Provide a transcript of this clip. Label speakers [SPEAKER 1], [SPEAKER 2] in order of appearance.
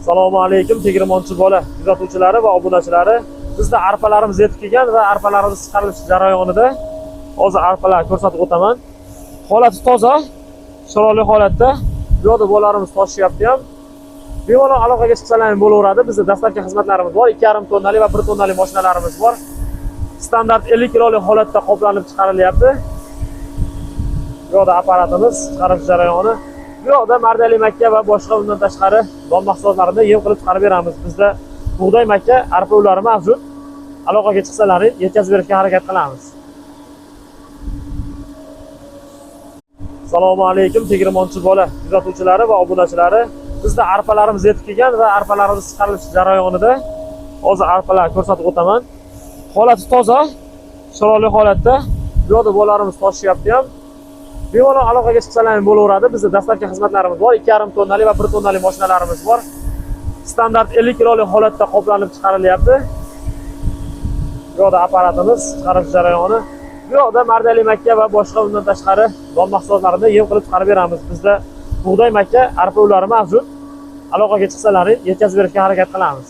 [SPEAKER 1] Assalomu alaykum tegirmonchi bola kuzatuvchilari va obunachilari. Bizda arpalarimiz yetib kelgan va arpalarimiz chiqarilish jarayonida hozir arpalarni ko'rsatib o'taman. Holati toza, chiroyli holatda. Bu yerda bolalarimiz toshyapti ham. Bemalol aloqaga chiqsalaring bo'laveradi. Bizda dastlabki xizmatlarimiz bor. 2,5 tonnali va 1 tonnali mashinalarimiz bor. Standart 50 kilolik holatda qoplanib chiqarilyapti. Bu yerda apparatimiz chiqarish jarayoni. Bu yerda mardali makka va boshqa undan tashqari don mahsulotlarini yem qilib chiqarib beramiz. Bizda bug'doy makka, arpa ullari mavjud. Aloqaga chiqsalaring yetkazib berishga harakat qilamiz. Assalomu alaykum tegirmonchi bola kuzatuvchilari va obunachilari. Bizda arpalarimiz yetib kelgan va arpalarimiz chiqarilish jarayonida hozir arpalarni ko'rsatib o'taman. Holati toza, chiroyli holatda. Bu yerda bolalarimiz toshyapti ham. Bemalol aloqaga chiqsalaring bo'laveradi. Bizda dastlabki xizmatlarimiz bor. 2,5 tonnali va 1 tonnali mashinalarimiz bor. Standart 50 kilolik holatda qoplanib chiqarilyapti. Bu yerda apparatimiz chiqarish jarayoni. Bu yerda mardali makka va boshqa undan tashqari don mahsulotlarini yem qilib chiqarib beramiz. Bizda bug'doy makka, arpa ullari mavjud. Aloqaga chiqsalaring yetkazib berishga harakat qilamiz.